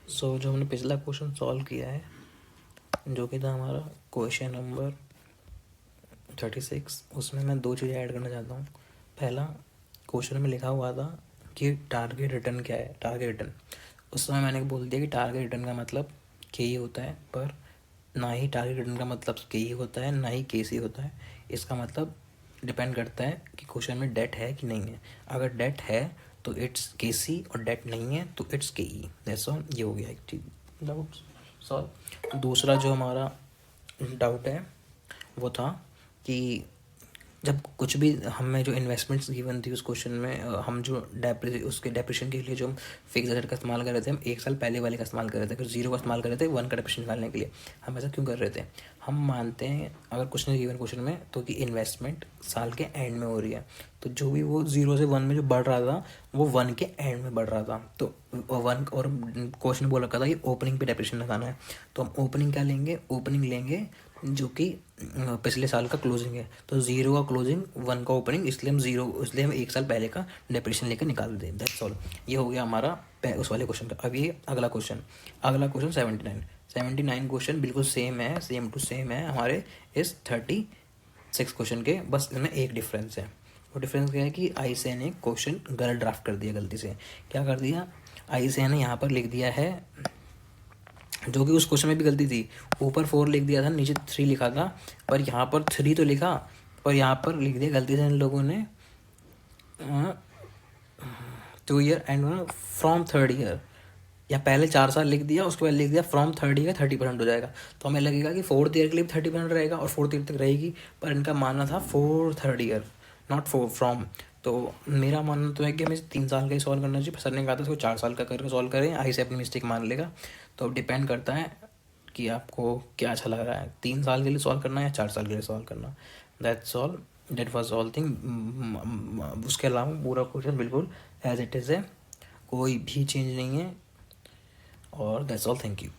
जो हमने पिछला क्वेश्चन सॉल्व किया है, जो कि था हमारा क्वेश्चन नंबर 36, उसमें मैं 2 चीज़ें ऐड करना चाहता हूँ। पहला, क्वेश्चन में लिखा हुआ था कि टारगेट रिटर्न क्या है। टारगेट रिटर्न उस समय मैंने बोल दिया कि टारगेट रिटर्न का मतलब के ही होता है, पर ना ही टारगेट रिटर्न का मतलब के ही होता है, ना ही के सी होता है। इसका मतलब डिपेंड करता है कि क्वेश्चन में डेट है कि नहीं है। अगर डेट है तो इट्स के सी, और डेट नहीं है तो इट्स के ई। That's all. ये हो गया एक चीज डाउट सॉल्व। दूसरा जो हमारा डाउट है वो था कि जब कुछ भी हमें जो इन्वेस्टमेंट्स गिवन थी उस क्वेश्चन में, हम जो उसके डेप्रिशन के लिए जो हम फिक्स एसेट का इस्तेमाल कर रहे थे, हम 1 साल पहले वाले का इस्तेमाल कर रहे थे, फिर 0 का इस्तेमाल कर रहे थे 1 का डेप्रिशन निकालने के लिए। हम ऐसा क्यों कर रहे थे? हम मानते हैं अगर कुछ नहीं गिवन क्वेश्चन में तो कि इन्वेस्टमेंट साल के एंड में हो रही है, तो जो भी वो 0 से 1 में जो बढ़ रहा था वो 1 के एंड में बढ़ रहा था। तो 1, और क्वेश्चन बोल रखा था कि ओपनिंग पे डेप्रिशन लगाना है, तो हम ओपनिंग क्या लेंगे? ओपनिंग लेंगे जो कि पिछले साल का क्लोजिंग है। तो 0 का क्लोजिंग 1 का ओपनिंग, इसलिए हम 1 साल पहले का डेप्रिशन लेकर निकाल दें। That's all. ये हो गया हमारा उस वाले क्वेश्चन का। अब ये अगला क्वेश्चन 79 क्वेश्चन बिल्कुल सेम है, सेम टू सेम है हमारे इस 36 क्वेश्चन के। बस इसमें एक डिफरेंस है। वो डिफरेंस क्या है कि आईसीए ने क्वेश्चन गलत ड्राफ्ट कर दिया गलती से। क्या कर दिया? आईसीए ने यहाँ पर लिख दिया है, जो कि उस क्वेश्चन में भी गलती थी। ऊपर 4 लिख दिया था, नीचे 3 लिखा था, पर यहाँ पर 3 तो लिखा, पर यहाँ पर लिख दिया गलती से इन लोगों ने 2 year and from 3rd year, या पहले 4 साल लिख दिया, उसके बाद लिख दिया फ्रॉम 3rd ईयर 30% हो जाएगा। तो हमें लगेगा कि 4th ईयर के लिए 30% रहेगा और 4th ईयर तक रहेगी, पर इनका मानना था 3rd ईयर, नॉट फ्रॉम। तो मेरा मानना तो है कि हमें 3 साल का ही सॉल्व करना चाहिए। सर ने कहा था इसको 4 साल का करके सॉल्व करें, आई से अपनी मिस्टेक मान लेगा। तो अब डिपेंड करता है कि आपको क्या अच्छा लग रहा है, 3 साल के लिए सॉल्व करना है या 4 साल के लिए सॉल्व करना। That's all, that was all thing. उसके अलावा पूरा क्वेश्चन बिल्कुल एज इट इज़ है, कोई भी चेंज नहीं है। और दैट्स ऑल, थैंक यू।